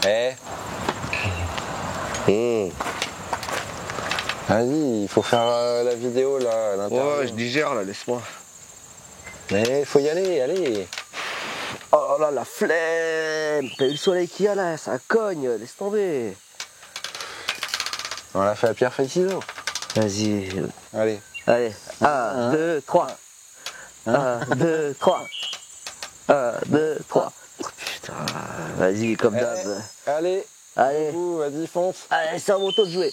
Eh. Vas-y, il faut faire la vidéo là, l'interview. Ouais, je digère là, laisse-moi. Mais il faut y aller, allez. Oh là, la flemme. T'as eu le soleil qu'il y a là, ça cogne, laisse tomber. On l'a fait à pierre, feuille, ciseaux. Vas-y. Allez. Allez, 1, 2, 3. 1, 2, 3. 1, 2, 3. Putain, vas-y, comme d'hab. Allez. Allez. Vas-y, fonce. Allez, c'est à mon tour de jouer.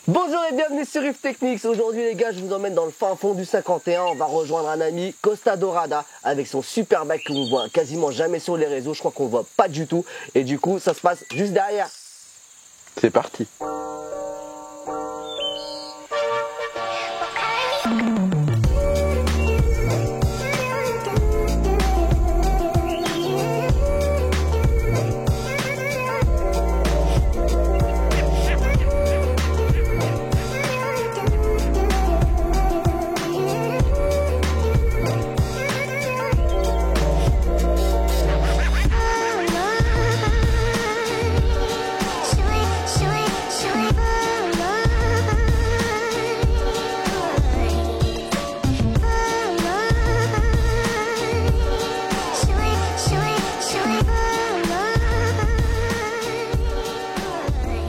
Bonjour et bienvenue sur Rift Techniques. Aujourd'hui les gars, je vous emmène dans le fin fond du 51. On va rejoindre un ami, Costa Dorada, avec son super bike qu'on voit quasiment jamais sur les réseaux. Je crois qu'on voit pas du tout. Et du coup, ça se passe juste derrière. C'est parti.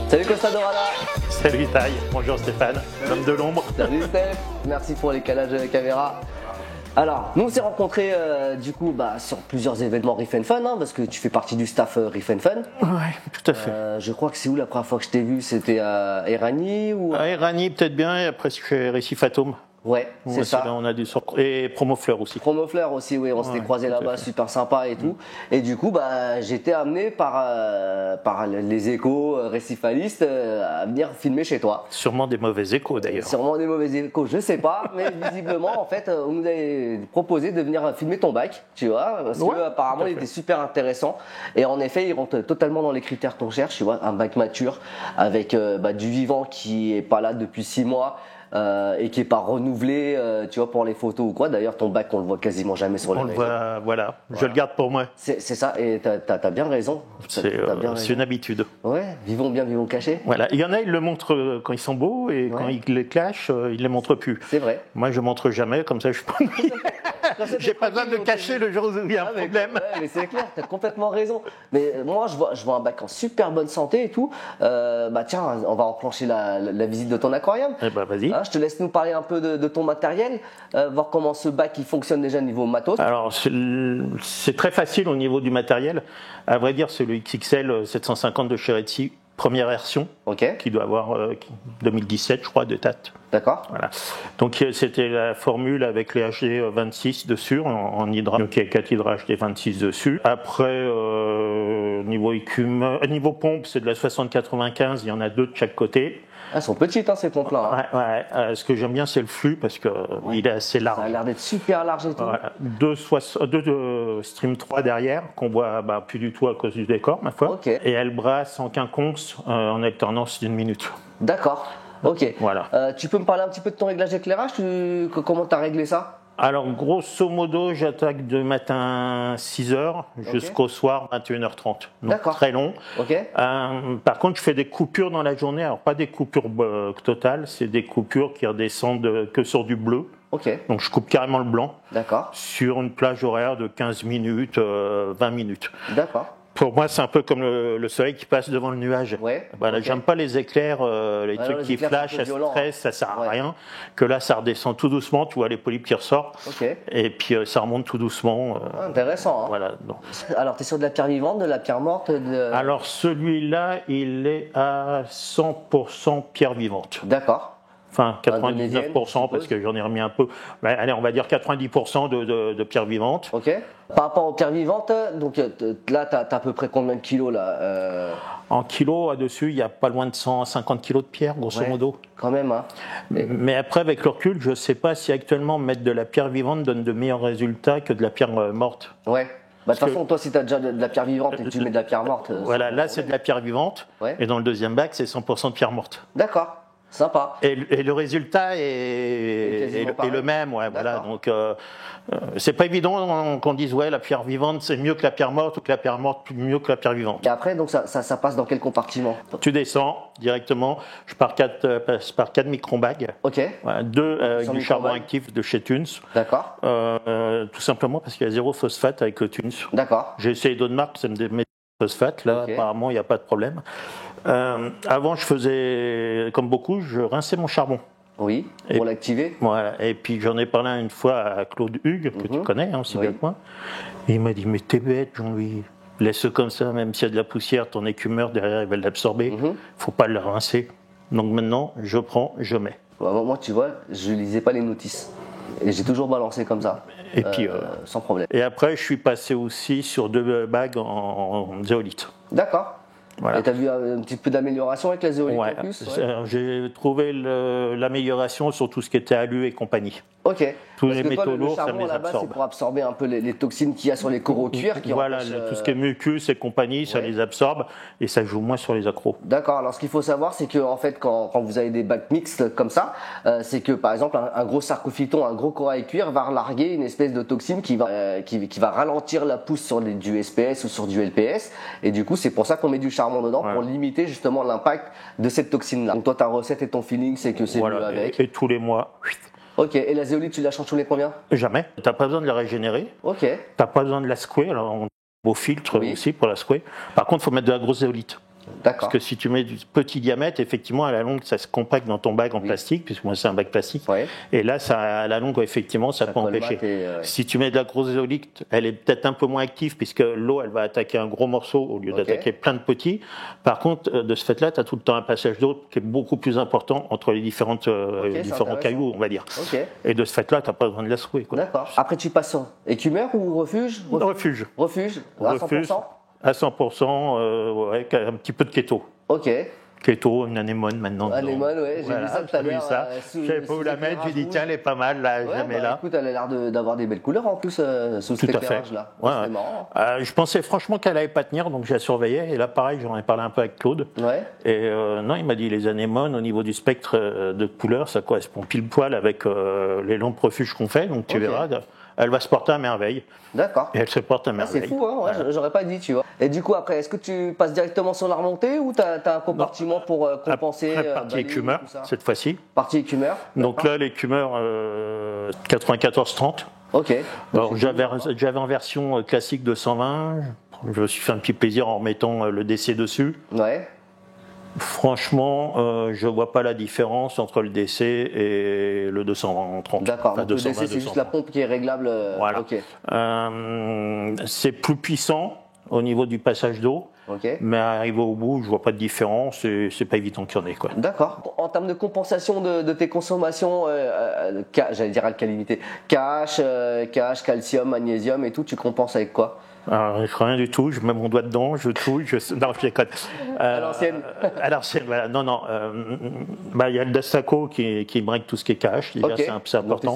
Salut Costa Dorada. Salut Taille, bonjour Stéphane, l'homme de l'ombre. Salut Steph, merci pour les calages de la caméra. Alors, nous on s'est rencontrés du coup sur plusieurs événements Riff and Fun, parce que tu fais partie du staff Riff and Fun. Ouais, tout à fait. Je crois que c'est où la première fois que je t'ai vu, c'était à Erani ou... À Erani peut-être bien, et après chez Récif Atome. Ouais, c'est ça. Là, on a et Promofleur aussi. Promofleur aussi, oui, on s'était croisés là-bas, super sympa et tout. Et du coup, j'étais amené par les échos récifalistes à venir filmer chez toi. Sûrement des mauvais échos d'ailleurs. Sûrement des mauvais échos, je sais pas, mais visiblement, en fait, on nous avait proposé de venir filmer ton bike, tu vois, parce que apparemment il était super intéressant. Et en effet, il rentre totalement dans les critères qu'on cherche, tu vois, un bike mature avec du vivant qui est pas là depuis 6 mois. Et qui est pas renouvelé, tu vois, pour les photos ou quoi. D'ailleurs, ton bac, on le voit quasiment jamais sur les réseaux. Voilà, je le garde pour moi. C'est ça, et t'as bien raison. C'est une habitude. Ouais, vivons bien, vivons cachés. Voilà, il y en a, ils le montrent quand ils sont beaux, et quand ils les clashent, ils les montrent plus. C'est vrai. Moi, je montre jamais, comme ça, je peux. J'ai pas besoin de le cacher le jour où il y a un problème. Ouais, mais c'est clair, t'as complètement raison. Mais moi, je vois un bac en super bonne santé et tout. Tiens, on va enclencher la visite de ton aquarium. Eh ben, vas-y. Je te laisse nous parler un peu de ton matériel, voir comment ce bac il fonctionne déjà niveau matos. Alors c'est très facile au niveau du matériel. À vrai dire, c'est le XXL 750 de chez Retsi, première version, qui doit avoir 2017, je crois, de TAT. D'accord. Voilà. Donc c'était la formule avec les HD 26 dessus en hydra. Donc il y a 4 hydra HD 26 dessus. Après niveau pompe, c'est de la 60-95, il y en a 2 de chaque côté. Elles sont petites, ces pompes-là. Ouais. Ce que j'aime bien, c'est le flux parce que il est assez large. Ça a l'air d'être super large et tout. Voilà. Deux Stream 3 derrière, qu'on voit plus du tout à cause du décor, ma foi. Et elle brasse en quinconce en alternance d'1 minute. D'accord. Ok. Voilà. Tu peux me parler un petit peu de ton réglage d'éclairage? Comment tu as réglé ça? Alors, grosso modo, j'attaque de matin 6h jusqu'au soir 21h30. Donc, très long. Par contre, je fais des coupures dans la journée. Alors, pas des coupures totales, c'est des coupures qui redescendent que sur du bleu. Donc, je coupe carrément le blanc. Sur une plage horaire de 15 minutes, 20 minutes. D'accord. Pour moi, c'est un peu comme le soleil qui passe devant le nuage. J'aime pas les éclairs, les trucs qui flashent, ça stresse, ça sert à rien. Que là, ça redescend tout doucement, tu vois les polypes qui ressortent. Et puis ça remonte tout doucement. Intéressant. Voilà. Donc. Alors, tu es sur de la pierre vivante, de la pierre morte Alors, celui-là, il est à 100% pierre vivante. D'accord. Enfin, 99% parce que j'en ai remis un peu. Allez, on va dire 90% de pierre vivante. Par rapport aux pierres vivantes, donc là, tu as à peu près combien de kilos là En kilos, là-dessus, il y a pas loin de 150 kilos de pierre, grosso modo. Quand même, hein. Mais après, avec le recul, je ne sais pas si actuellement mettre de la pierre vivante donne de meilleurs résultats que de la pierre morte. De toute façon, toi, si tu as déjà de la pierre vivante et que tu mets de la pierre morte... Voilà, là, c'est de la pierre vivante. Et dans le deuxième bac, c'est 100% de pierre morte. D'accord. Sympa. Et le résultat est le même, ouais, voilà. Donc c'est pas évident qu'on dise ouais la pierre vivante c'est mieux que la pierre morte ou que la pierre morte mieux que la pierre vivante. Et après donc ça passe dans quel compartiment? Tu descends directement, je passe par 4 micron-bags. Ok. Voilà, 2 avec du charbon actif de chez Thunes. D'accord. Tout simplement parce qu'il y a 0 phosphate avec le Thunes. D'accord. J'ai essayé d'autres marques, ça me met phosphate, là apparemment il n'y a pas de problème. Avant je faisais comme beaucoup, je rinçais mon charbon. Oui, pour l'activer. Voilà, et puis j'en ai parlé une fois à Claude Hugues, que tu connais aussi bien que moi. Et il m'a dit mais t'es bête Jean-Louis, laisse comme ça, même s'il y a de la poussière, ton écumeur derrière il va l'absorber, faut pas le rincer. Donc maintenant je prends, je mets. Moi tu vois, je lisais pas les notices. Et j'ai toujours balancé comme ça, et puis, sans problème. Et après, je suis passé aussi sur 2 bagues en zéolite. D'accord. Voilà. Et tu as vu un petit peu d'amélioration avec la zéolite en plus? J'ai trouvé l'amélioration sur tout ce qui était alu et compagnie. Ok. Tous les métaux lourds, ça me les absorbe. C'est pour absorber un peu les toxines qu'il y a sur les coraux cuir. Voilà, tout ce qui est mucus et compagnie, ça les absorbe et ça joue moins sur les accros. D'accord. Alors ce qu'il faut savoir, c'est que en fait, quand vous avez des bacs mixtes comme ça, c'est que par exemple un gros sarcophyton, un gros corail cuir va relarguer une espèce de toxine qui va ralentir la pousse sur du SPS ou sur du LPS. Et du coup, c'est pour ça qu'on met du charbon dedans pour limiter justement l'impact de cette toxine-là. Donc toi, ta recette et ton feeling, c'est que c'est mieux avec. Et tous les mois. Ok, et la zéolite, tu la changes tous les combien? Jamais. Tu n'as pas besoin de la régénérer. Ok. Tu n'as pas besoin de la secouer. Alors, on a un beau filtre aussi pour la secouer. Par contre, il faut mettre de la grosse zéolite. D'accord. Parce que si tu mets du petit diamètre, effectivement, à la longue, ça se compacte dans ton bac en plastique, puisque moi, c'est un bac plastique. Et là, à la longue, effectivement, ça peut empêcher. Si tu mets de la grosse zéolite, elle est peut-être un peu moins active, puisque l'eau, elle va attaquer un gros morceau au lieu d'attaquer plein de petits. Par contre, de ce fait-là, tu as tout le temps un passage d'eau qui est beaucoup plus important entre les différents cailloux, on va dire. Et de ce fait-là, tu n'as pas besoin de la secouer. D'accord. Après, tu passes sur écumeur ou refuge? Refuge. Refuge, à 100%? À 100%, avec un petit peu de keto. Ok. Keto, une anémone maintenant. Anémone, ouais, j'ai vu ça tout à l'heure. Je savais pas où la mettre, j'ai dit tiens, elle est pas mal, là, jamais là. Écoute, elle a l'air d'avoir des belles couleurs en plus sous cet éclairage-là. C'est marrant. Je pensais franchement qu'elle allait pas tenir, donc je la surveillais. Et là, pareil, j'en ai parlé un peu avec Claude. Et non, il m'a dit les anémones, au niveau du spectre de couleurs, ça correspond pile poil avec les lampes refuges qu'on fait, donc tu verras. Elle va se porter à merveille. D'accord. Et elle se porte à merveille. C'est fou, hein, j'aurais pas dit, tu vois. Et du coup, après, est-ce que tu passes directement sur la remontée ou tu as un compartiment pour compenser partie écumeur, cette fois-ci. Partie écumeur. Donc là, l'écumeur 94-30. Ok. Alors, j'avais en version classique 220. Je me suis fait un petit plaisir en remettant le DC dessus. Ouais. Franchement, je vois pas la différence entre le DC et le 230. D'accord, donc le DC c'est juste la pompe qui est réglable. Voilà. Okay. C'est plus puissant au niveau du passage d'eau, mais arrivé au bout, je vois pas de différence et c'est pas évident qu'il y en ait. D'accord. En termes de compensation de tes consommations, j'allais dire alcalinité, KH, calcium, magnésium et tout, tu compenses avec quoi? Alors, rien du tout, je mets mon doigt dedans, je touille, non, je déconne. À l'ancienne. À l'ancienne, voilà. Non, non. Il y a le Dastaco qui break tout ce qui est cash, déjà, c'est important.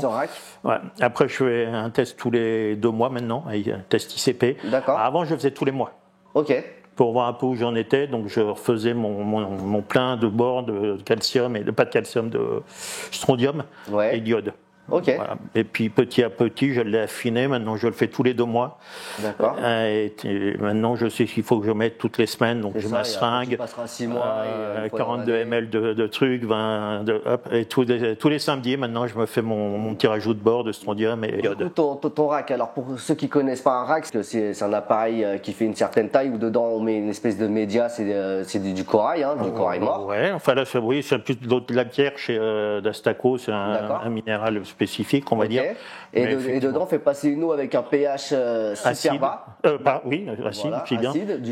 Ouais. Après, je fais un test tous les 2 mois maintenant, un test ICP. D'accord. Avant, je faisais tous les mois. Ok. Pour voir un peu où j'en étais, donc je refaisais mon plein de bord de calcium, et pas de calcium, de strontium et d'iode. Ok. Voilà. Et puis petit à petit, je l'ai affiné. Maintenant, je le fais tous les 2 mois. D'accord. Et maintenant, je sais qu'il faut que je mette toutes les semaines. Donc, j'ai ma seringue. 6 mois. 42 ml de trucs, 20 et tous les samedis, maintenant, je me fais mon petit rajout de bord de strontium et iode. Ton rack, alors pour ceux qui connaissent pas un rack, c'est un appareil qui fait une certaine taille où dedans on met une espèce de média, c'est du corail, du corail mort. Ouais, enfin là, c'est plus de la pierre chez Dastaco, c'est un minéral spécifique, on va dire. Et dedans, on fait passer une eau avec un pH super bas. Oui, acide, voilà,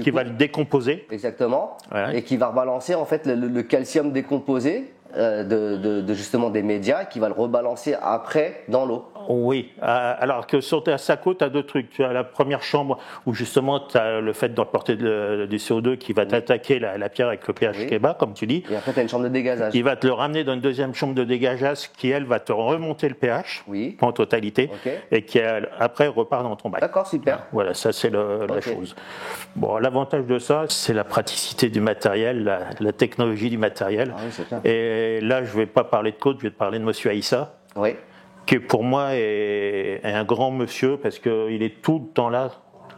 qui va le décomposer. Exactement. Ouais. Et qui va rebalancer en fait le calcium décomposé de justement des médias, qui va le rebalancer après dans l'eau. Oui, alors que sur ta Sako, tu as deux trucs. Tu as la première chambre où justement tu as le fait d'emporter du CO2 qui va t'attaquer la pierre avec le pH qui est bas, comme tu dis. Et après, tu as une chambre de dégazage. Il va te le ramener dans une deuxième chambre de dégagage qui, elle, va te remonter le pH en totalité et qui, après, repart dans ton bac. D'accord, super. Voilà, ça c'est la chose. Bon, l'avantage de ça, c'est la praticité du matériel, la technologie du matériel. Ah oui, c'est clair. Et là, je ne vais pas parler de Claude, je vais te parler de Monsieur Aïssa. Oui. Qui pour moi est un grand monsieur parce qu'il est tout le temps là.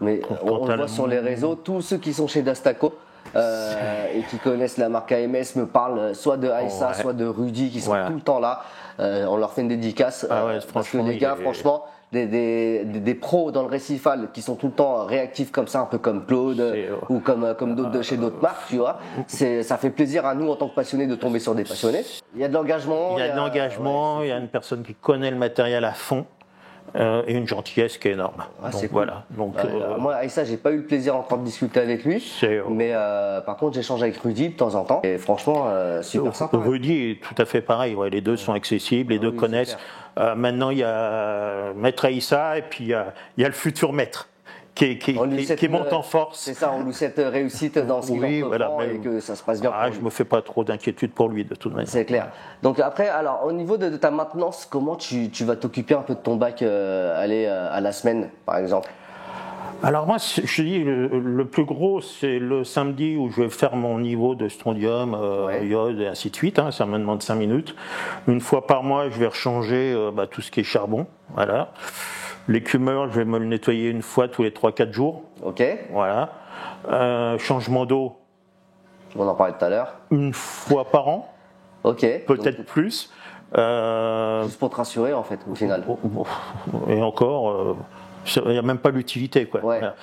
Mais on le voit sur les réseaux, tous ceux qui sont chez Dastako et qui connaissent la marque AMS me parlent soit de Aïssa, soit de Rudy qui sont tout le temps là. On leur fait une dédicace parce que les gars, franchement, des pros dans le récifal qui sont tout le temps réactifs comme ça, un peu comme Claude ou comme d'autres chez d'autres marques, tu vois. Ça fait plaisir à nous en tant que passionnés de tomber sur des passionnés. Il y a de l'engagement. Il y a de l'engagement, il y a une personne qui connaît le matériel à fond. Et une gentillesse qui est énorme. Donc, voilà. Donc, moi, Aïssa, j'ai pas eu le plaisir encore de discuter avec lui. Mais par contre, j'échange avec Rudy de temps en temps. Et franchement, super sympa. Rudy est tout à fait pareil. Les deux sont accessibles, les deux connaissent. Maintenant, il y a Maître Aïssa et puis il y a le futur maître. Qui monte en force. C'est ça, on loue cette réussite dans ce qu'il entreprend et que ça se passe bien. Je me fais pas trop d'inquiétude pour lui de toute manière. C'est clair. Donc après, alors au niveau de ta maintenance, comment tu vas t'occuper un peu de ton bac à la semaine, par exemple? Alors moi, je dis, le plus gros, c'est le samedi où je vais faire mon niveau de strontium, iode et ainsi de suite. Ça me demande 5 minutes. Une fois par mois, je vais rechanger tout ce qui est charbon. Voilà. L'écumeur, je vais me le nettoyer une fois tous les 3-4 jours. Ok. Voilà. Changement d'eau. On en parlait tout à l'heure. Une fois par an. Ok. Peut-être plus. Juste pour te rassurer, en fait, au final. Et encore, il n'y a même pas l'utilité, quoi. Ouais. Voilà.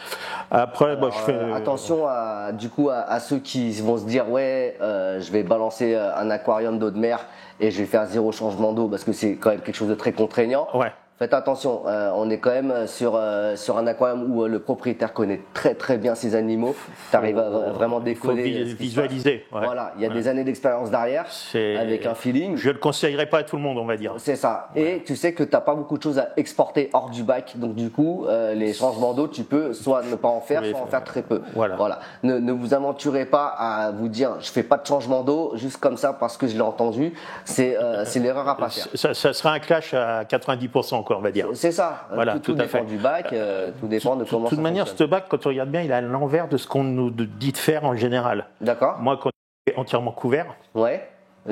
Après, alors, je fais. Attention à ceux qui vont se dire je vais balancer un aquarium d'eau de mer et je vais faire 0 changement d'eau parce que c'est quand même quelque chose de très contraignant. Ouais. Faites attention, on est quand même sur un aquarium où le propriétaire connaît très très bien ses animaux. Tu arrives à vraiment décoder. Il faut visualiser. Ouais. Voilà, il y a des années d'expérience derrière, avec un feeling. Je ne le conseillerais pas à tout le monde, on va dire. C'est ça. Et tu sais que tu n'as pas beaucoup de choses à exporter hors du bac. Donc du coup, les changements d'eau, tu peux soit ne pas en faire, soit en faire très peu. Voilà. Ne vous aventurez pas à vous dire je fais pas de changement d'eau juste comme ça parce que je l'ai entendu. C'est l'erreur à pas faire. Ça sera un clash à 90%. On va dire. C'est ça. Voilà, tout dépend du bac, tout dépend de comment. De toute manière, ce bac, quand tu regardes bien, il est à l'envers de ce qu'on nous dit de faire en général. D'accord. Moi, quand il est entièrement couvert, en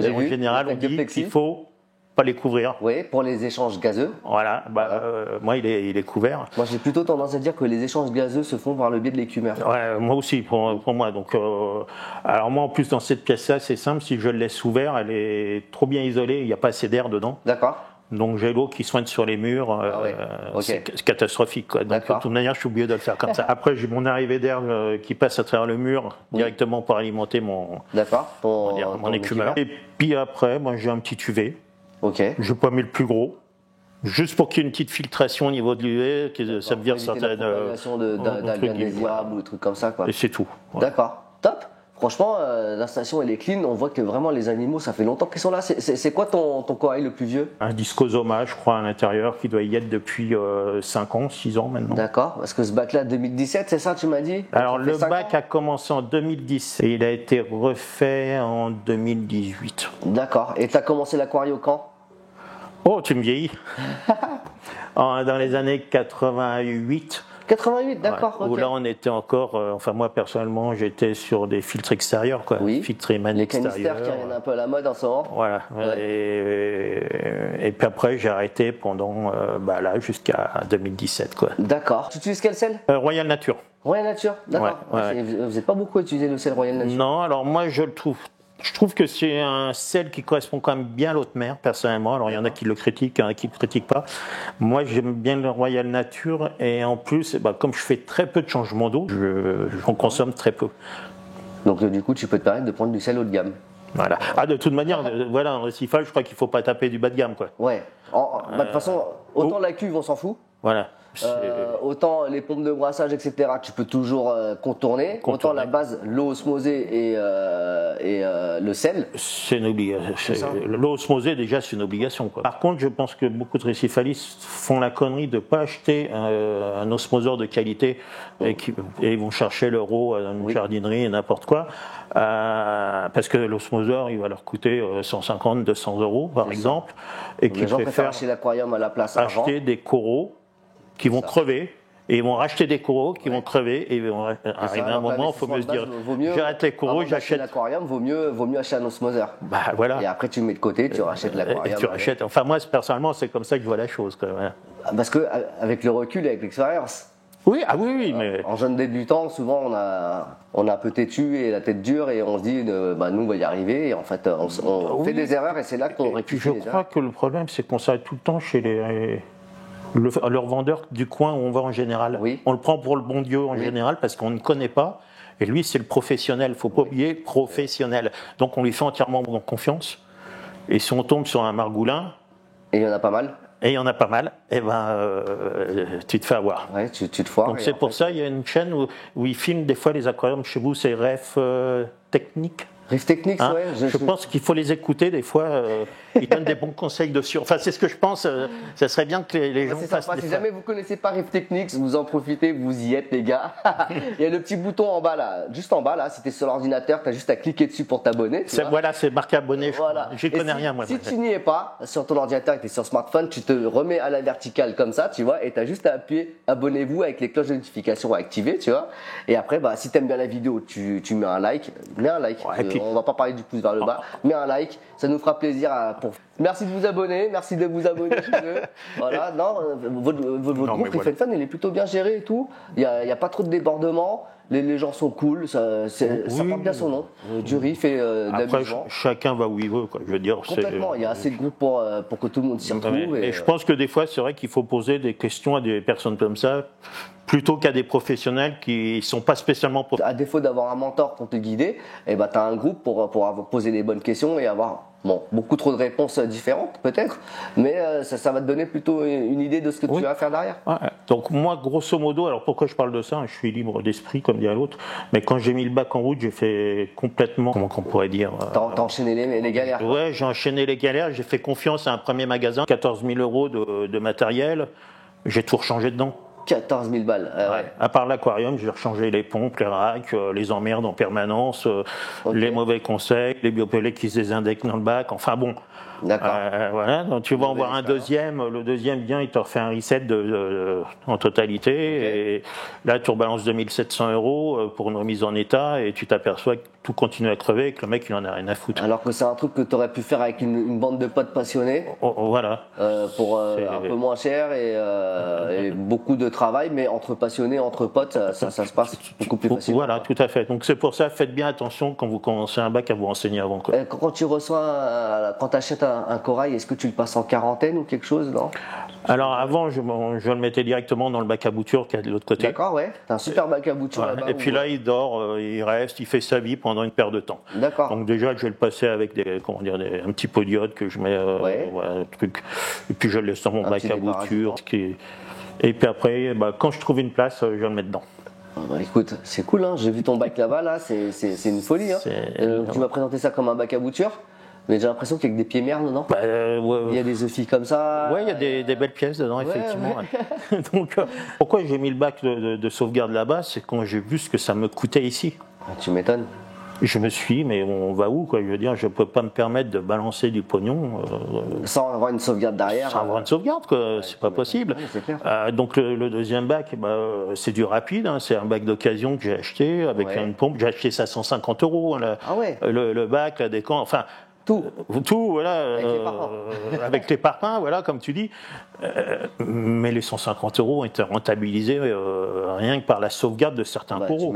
général, on dit qu'il faut pas les couvrir. Oui, pour les échanges gazeux. Voilà. Moi, il est couvert. Moi, j'ai plutôt tendance à dire que les échanges gazeux se font par le biais de l'écumeur. Ouais, moi aussi, pour moi. Donc, alors moi, en plus, dans cette pièce-là, c'est simple. Si je le laisse ouvert, elle est trop bien isolée. Il n'y a pas assez d'air dedans. D'accord. Donc j'ai l'eau qui soigne sur les murs, c'est catastrophique, quoi. Donc de toute manière, je suis obligé de le faire comme ça. Après, j'ai mon arrivée d'air qui passe à travers le mur directement pour alimenter mon écumeur. Et puis après, moi j'ai un petit UV. Je n'ai pas mis le plus gros. Juste pour qu'il y ait une petite filtration au niveau de l'UV, que ça me vire certaines d'algues indésirables ou des trucs comme ça, quoi. Et c'est tout. D'accord, top. Franchement, l'installation elle est clean, on voit que vraiment les animaux, ça fait longtemps qu'ils sont là. C'est quoi ton corail le plus vieux? Un Discosoma, je crois, à l'intérieur, qui doit y être depuis 5 ans, 6 ans maintenant. D'accord, parce que ce bac-là, 2017, c'est ça, tu m'as dit? Alors le bac a commencé en 2010 et il a été refait en 2018. D'accord, et tu as commencé l'aquario quand? Oh, tu me vieillis. Dans les années 88. 88, d'accord. Où là, on était encore. Enfin, moi, personnellement, j'étais sur des filtres extérieurs, quoi. Oui. Filtres Eman extérieurs. Les canistères qui reviennent un peu à la mode en ce moment. Voilà. Et puis après, j'ai arrêté pendant là jusqu'à 2017, quoi. D'accord. Tu utilises quel sel? Royal Nature. Royal Nature, d'accord. Vous n'êtes pas beaucoup utilisé le sel Royal Nature? Non, alors moi, je trouve que c'est un sel qui correspond quand même bien à l'eau de mer, personnellement. Alors, il y en a qui le critiquent, il y en a qui ne le critiquent pas. Moi, j'aime bien le Royal Nature. Et en plus, comme je fais très peu de changements d'eau, j'en consomme très peu. Donc, du coup, tu peux te permettre de prendre du sel haut de gamme. Voilà. De toute manière, en récifage, je crois qu'il ne faut pas taper du bas de gamme, quoi. Ouais. De toute façon, autant la cuve, on s'en fout. Voilà. Autant les pompes de brassage, etc., tu peux toujours contourner. Autant la base, l'eau osmosée et le sel. C'est une obligation. L'eau osmosée, déjà, c'est une obligation, quoi. Par contre, je pense que beaucoup de récifalistes font la connerie de ne pas acheter un osmoseur de qualité et ils vont chercher l'euro à une jardinerie et n'importe quoi. Parce que l'osmoseur, il va leur coûter 150, 200 euros, par exemple. Et les gens préfèrent acheter l'aquarium à la place avant. Acheter des coraux qui vont crever. Et ils vont racheter des coraux qui vont crever et ils vont arriver à un moment, il faut mieux se dire, j'arrête les coraux, j'achète l'aquarium, vaut mieux acheter un osmoseur. Bah, voilà. Et après tu mets de côté, tu rachètes l'aquarium. Et tu rachètes. Enfin moi personnellement c'est comme ça que je vois la chose. Quoi. Parce que avec le recul et avec l'expérience. Oui, oui, mais en jeune débutant, souvent on est un peu têtu et la tête dure et on se dit, nous on va y arriver. Et en fait, on fait des erreurs et c'est là qu'on rectifie. Je crois que le problème c'est qu'on s'arrête tout le temps chez le revendeur du coin où on va en général. Oui. On le prend pour le bon Dieu en général parce qu'on ne connaît pas. Et lui, c'est le professionnel. Il ne faut pas oublier, professionnel. Donc on lui fait entièrement confiance. Et si on tombe sur un margoulin. Et il y en a pas mal. Et il y en a pas mal. Et tu te fais avoir. Ouais, tu te foires. Donc c'est pour ça, il y a une chaîne où ils filment des fois les aquariums chez vous, c'est Ref Technique. Riff Techniques, hein, je pense qu'il faut les écouter des fois. Ils donnent des bons conseils dessus. Enfin, c'est ce que je pense. Ça serait bien que les gens fassent. Si jamais vous connaissez pas Riff Techniques, vous en profitez, vous y êtes les gars. Il y a le petit bouton en bas là, juste en bas là. Si t'es sur l'ordinateur, t'as juste à cliquer dessus pour t'abonner. Voilà, c'est marqué abonné. Voilà. J'y connais rien moi. Si tu n'y es pas sur ton ordinateur et t'es sur smartphone, tu te remets à la verticale comme ça, tu vois, et t'as juste à appuyer abonnez-vous avec les cloches de notification activées, tu vois. Et après, si t'aimes bien la vidéo, tu mets un like, Ouais, on va pas parler du pouce vers le bas, mets un like, ça nous fera plaisir. Merci de vous abonner, merci de vous abonner chez eux. Voilà, votre groupe Riff Fun, il est plutôt bien géré et tout. Il y a pas trop de débordements. Les gens sont cool, ça porte bien son nom. Du riff et d'amusement. Chacun va où il veut, quoi. Je veux dire. Complètement, il y a assez de groupes pour que tout le monde s'y retrouve. Et je pense que des fois, c'est vrai qu'il faut poser des questions à des personnes comme ça, plutôt qu'à des professionnels qui ne sont pas spécialement professionnels. À défaut d'avoir un mentor pour te guider, tu as un groupe pour poser les bonnes questions et avoir beaucoup trop de réponses différentes peut-être, mais ça va te donner plutôt une idée de ce que tu vas faire derrière. Ouais. Donc moi, grosso modo, alors pourquoi je parle de ça, je suis libre d'esprit comme dit l'autre, mais quand j'ai mis le bac en route, j'ai fait complètement, comment qu'on pourrait dire... T'as enchaîné les galères. Ouais, j'ai enchaîné les galères, j'ai fait confiance à un premier magasin, 14 000 euros de matériel, j'ai tout rechangé dedans. 14 000 balles. Ouais. À part l'aquarium, j'ai rechangé les pompes, les racks, les emmerdes en permanence, les mauvais conseils, les biopellets qui se désindexent dans le bac. Enfin bon. D'accord. Voilà. Donc tu vas en voir un deuxième. Le deuxième vient, il te refait un reset en totalité. Okay. Et là, tu rebalances 2700 euros pour une remise en état et tu t'aperçois que tout continue à crever et que le mec, il en a rien à foutre. Alors que c'est un truc que tu aurais pu faire avec une bande de potes passionnés. Voilà. Pour un peu moins cher et beaucoup de travail, mais entre passionnés, entre potes, ça se passe beaucoup plus facilement. Voilà, tout à fait. Donc c'est pour ça, faites bien attention quand vous commencez un bac à vous renseigner avant. Quoi. Quand tu reçois, quand tu achètes un corail, est-ce que tu le passes en quarantaine ou quelque chose, non? Alors avant, je le mettais directement dans le bac à bouture qui est de l'autre côté. D'accord, ouais. T'as un super bac à bouture là-bas. Et puis là, il dort, il reste, il fait sa vie pendant une paire de temps. D'accord. Donc déjà, je vais le passer avec un petit pot d'iode que je mets, voilà, truc. Et puis je le laisse dans mon bac à bouture. Et puis après, quand je trouve une place, je vais le mettre dedans. Écoute, c'est cool, hein. J'ai vu ton bac là-bas, là, c'est une folie. Hein. Tu m'as présenté ça comme un bac à bouture. Mais j'ai l'impression qu'il y a que des pieds merdes, non? Il y a des œufs comme ça. Ouais, il y a des belles pièces dedans, effectivement. Ouais. Donc, pourquoi j'ai mis le bac de sauvegarde là-bas, c'est quand j'ai vu ce que ça me coûtait ici. Tu m'étonnes. Je me suis dit, mais on va où, quoi? Je veux dire, je peux pas me permettre de balancer du pognon. Sans avoir une sauvegarde derrière. Sans avoir une sauvegarde, quoi. Ouais, c'est pas possible. Ouais, c'est clair. Donc, le deuxième bac, c'est du rapide, hein. C'est un bac d'occasion que j'ai acheté avec une pompe. J'ai acheté ça à 150 €. Le bac, la décant, enfin. Tout, voilà, avec les parpaings, voilà, comme tu dis. Mais les 150 € ont été rentabilisés rien que par la sauvegarde de certains coraux.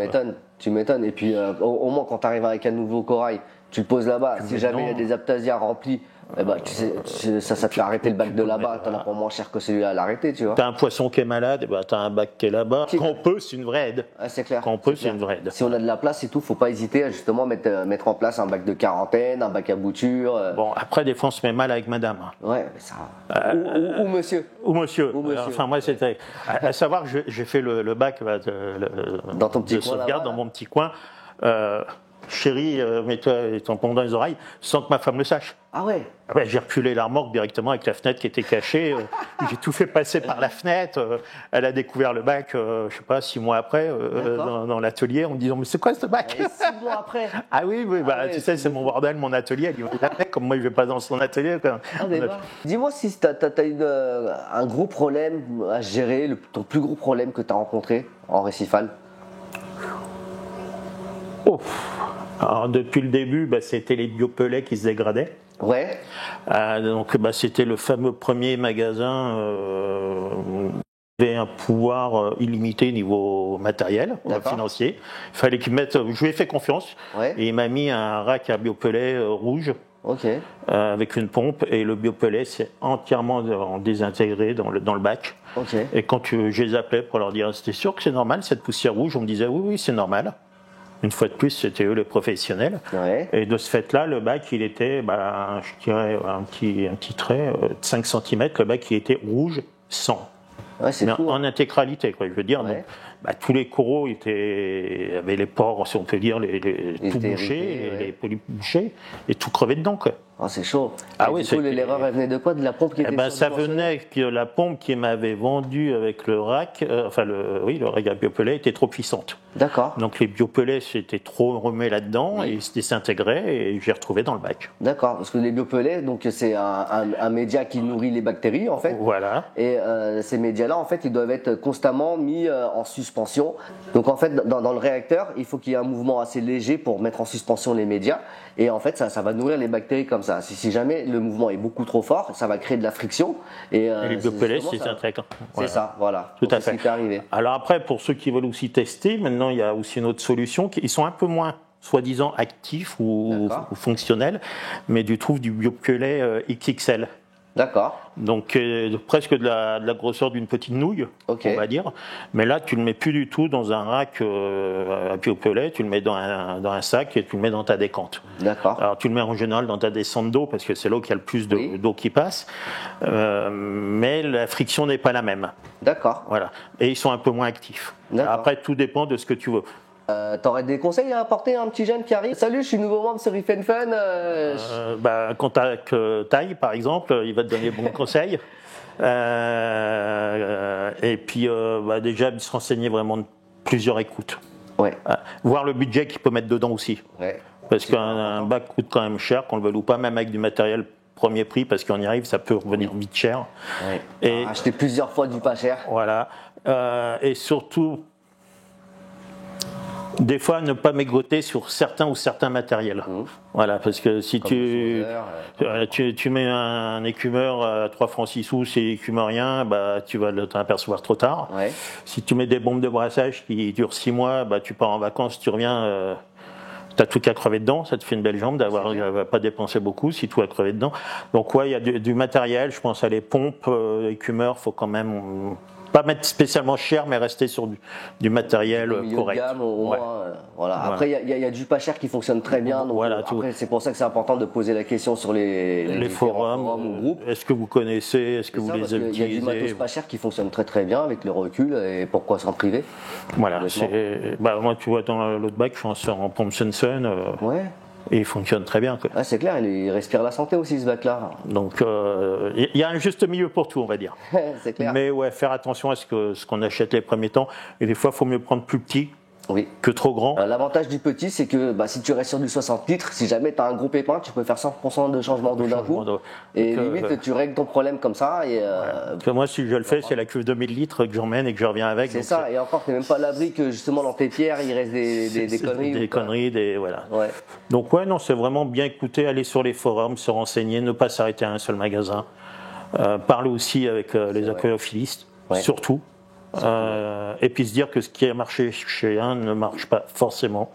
Tu m'étonnes. Et puis, au moins, quand tu arrives avec un nouveau corail, tu le poses là-bas. Si jamais il y a des aptasias remplis, Eh ben, tu sais, ça te fait arrêter le bac de là-bas, t'en as pour moins cher que celui-là à l'arrêter, tu vois. T'as un poisson qui est malade, t'as un bac qui est là-bas. Quand on peut, c'est une vraie aide. C'est clair. Quand on peut, c'est une vraie aide. Si on a de la place et tout, faut pas hésiter à justement mettre en place un bac de quarantaine, un bac à bouture. Bon, après, des fois, on se met mal avec madame. Ouais, mais ça. Ou monsieur. Ou monsieur. Enfin, moi, c'était. À savoir que j'ai fait le bac dans ton petit de coin, sauvegarde, dans mon petit coin. Chérie, mets-toi les tampons dans les oreilles, sans que ma femme le sache. Ah ouais. J'ai reculé la remorque directement avec la fenêtre qui était cachée. J'ai tout fait passer par la fenêtre. Elle a découvert le bac, je sais pas, 6 mois après, dans l'atelier, en me disant mais c'est quoi ce bac? 6 mois après. Ah oui, tu sais, c'est mon bordel, mon atelier. Elle dit comme moi je vais pas dans son atelier. Dis-moi si tu as un gros problème à gérer, ton plus gros problème que tu as rencontré en récifal. Alors, depuis le début, c'était les biopelets qui se dégradaient. Ouais. Donc, c'était le fameux premier magasin qui avait un pouvoir illimité niveau matériel, financier. Il fallait qu'il mette. Je lui ai fait confiance. Ouais. Et il m'a mis un rack à biopelets rouge. Okay. Avec une pompe, et le biopelet s'est entièrement désintégré dans le bac. Okay. Et quand je les appelais pour leur dire c'était sûr que c'est normal cette poussière rouge, on me disait oui, c'est normal. Une fois de plus, c'était eux les professionnels. Ouais. Et de ce fait-là, le bac, il était, je dirais, un petit trait de 5 cm, le bac, il était rouge sang. Ouais, c'est tout, en intégralité, quoi. Je veux dire, donc, tous les coraux avaient les pores, si on peut dire, tout bouchés, les polypes bouchés, et tout crevé dedans, quoi. Oh, c'est chaud. Ah oui, l'erreur, elle venait de quoi? De la pompe qui était ça venait que la pompe qui m'avait vendu avec le rack, le rack à biopelets était trop puissante. D'accord. Donc les biopelets s'étaient trop remis là-dedans et ils se désintégraient et j'ai retrouvé dans le bac. D'accord, parce que les biopelets, donc c'est un média qui nourrit les bactéries en fait. Voilà. Et ces médias-là, en fait, ils doivent être constamment mis en suspension. Donc en fait, dans le réacteur, il faut qu'il y ait un mouvement assez léger pour mettre en suspension les médias. Et en fait, ça va nourrir les bactéries comme ça. Si jamais le mouvement est beaucoup trop fort, ça va créer de la friction. Et les biopelets, c'est un trait. C'est ça, voilà. Tout à fait. C'est ce qui est arrivé. Alors après, pour ceux qui veulent aussi tester, maintenant il y a aussi une autre solution. Ils sont un peu moins, soi-disant, actifs ou fonctionnels, mais tu trouves du biopelet XXL. D'accord. Donc presque de la grosseur d'une petite nouille, on va dire. Mais là, tu le mets plus du tout dans un rack à biopelet, tu le mets dans un sac et tu le mets dans ta décante. D'accord. Alors tu le mets en général dans ta descente d'eau parce que c'est là où il y a le plus d'eau qui passe. Mais la friction n'est pas la même. D'accord. Voilà. Et ils sont un peu moins actifs. Après, tout dépend de ce que tu veux. T'aurais des conseils à apporter à un petit jeune qui arrive? Salut, je suis nouveau membre sur Riff & Fun. Contacte Taille, par exemple, il va te donner bons conseils. Et puis, déjà, se renseigner vraiment de plusieurs écoutes. Ouais. Voir le budget qu'il peut mettre dedans aussi. Ouais. Parce qu'un bac coûte quand même cher, qu'on le veuille ou pas, même avec du matériel premier prix, parce qu'on y arrive, ça peut revenir vite cher. Ouais. Et acheter plusieurs fois du pas cher. Voilà. Et surtout, des fois, ne pas mégoter sur certains matériels. Voilà, parce que si tu mets un écumeur à 3 francs 6 sous, c'est écumérien, tu vas t'en apercevoir trop tard. Ouais. Si tu mets des bombes de brassage qui durent 6 mois, tu pars en vacances, tu reviens, t'as tout qu'à crever dedans, ça te fait une belle jambe d'avoir pas dépensé beaucoup si tout a crevé dedans. Donc il y a du matériel, je pense à les pompes, écumeurs, faut quand même pas mettre spécialement cher, mais rester sur du matériel correct. De gamme, au moins, voilà. Après, il y a du pas cher qui fonctionne très bien. Donc après, c'est pour ça que c'est important de poser la question sur les forums ou groupes. Est-ce que vous connaissez? Est-ce que vous les avez utilisés? Il y a du matos pas cher qui fonctionne très très bien avec le recul, et pourquoi s'en priver? Voilà. Moi, tu vois, dans l'autre bac, je suis en pompe Sun. Ouais. Et il fonctionne très bien. Ah, c'est clair, il respire la santé aussi, ce bac-là. Donc, il y a un juste milieu pour tout, on va dire. C'est clair. Mais faire attention à ce qu'on achète les premiers temps. Et des fois, il faut mieux prendre plus petit que trop grand. L'avantage du petit, c'est que si tu restes sur du 60 litres, si jamais tu as un gros pépin, tu peux faire 100% de changement d'eau d'un coup. Et limite, tu règles ton problème comme ça. Moi, si je le fais, c'est la cuve de 1000 litres que j'emmène et que je reviens avec. C'est ça, et encore, tu n'es même pas à l'abri que justement dans tes pierres, il reste des conneries. Des conneries, voilà. Ouais. Donc, c'est vraiment bien écouter, aller sur les forums, se renseigner, ne pas s'arrêter à un seul magasin. Parler aussi avec les aquariophilistes, surtout. Et puis se dire que ce qui a marché chez un ne marche pas forcément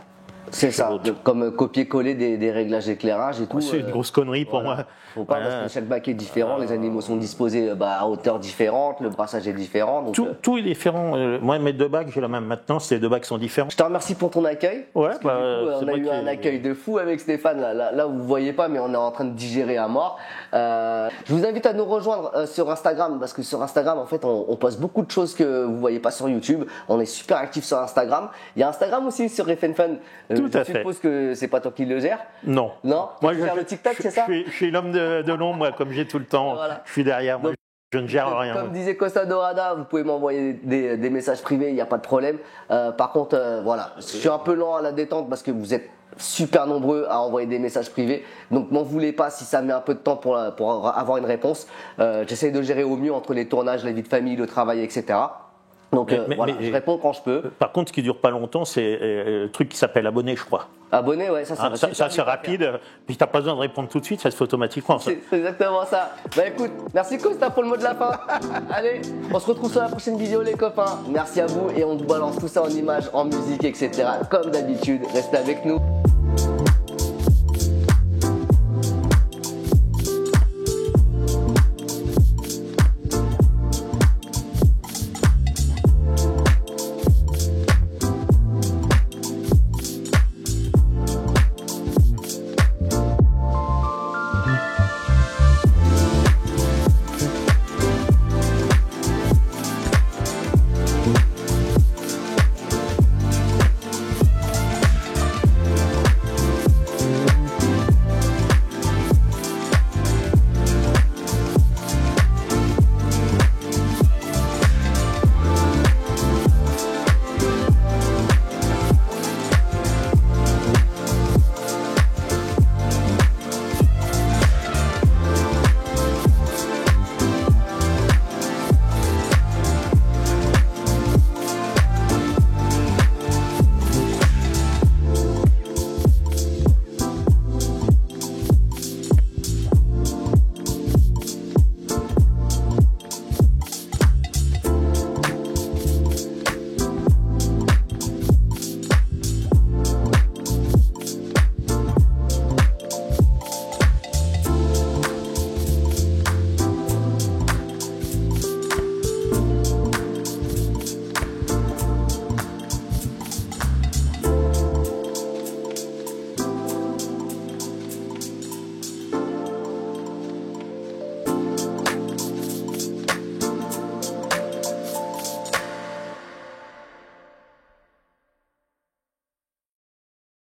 C'est ça, comme copier-coller des réglages d'éclairage et tout. C'est une grosse connerie pour moi. Faut pas, parce que chaque bac est différent, les animaux sont disposés à hauteur différente, le brassage est différent. Donc, tout est différent. Moi, mes 2 bacs, j'ai la même maintenance, les 2 bacs sont différents. Je te remercie pour ton accueil. Ouais, on a eu un accueil de fou avec Stéphane. Là, vous ne voyez pas, mais on est en train de digérer à mort. Je vous invite à nous rejoindre sur Instagram, parce que sur Instagram, en fait, on poste beaucoup de choses que vous ne voyez pas sur YouTube. On est super actifs sur Instagram. Il y a Instagram aussi sur RFNFun. Tout à fait. Je suppose que c'est pas toi qui le gères. Non. Non. Moi, je gère le TikTok, c'est ça? Je suis l'homme de l'ombre, moi, comme j'ai tout le temps. Voilà. Je suis derrière. Moi, je ne gère rien. Comme disait Costa Dorada, vous pouvez m'envoyer des messages privés, il n'y a pas de problème. Par contre, voilà, je suis un peu lent à la détente parce que vous êtes super nombreux à envoyer des messages privés. Donc m'en voulez pas si ça met un peu de temps pour avoir une réponse. J'essaie de gérer au mieux entre les tournages, la vie de famille, le travail, etc. Donc voilà, je réponds quand je peux. Par contre, ce qui dure pas longtemps, c'est le truc qui s'appelle abonner, je crois. Abonner, ouais, ça c'est rapide. Puis t'as pas besoin de répondre tout de suite, ça se fait automatiquement. C'est exactement ça. Bah écoute, merci Costa pour le mot de la fin. Allez, on se retrouve sur la prochaine vidéo les copains. Merci à vous et on vous balance tout ça en images, en musique, etc. Comme d'habitude, restez avec nous.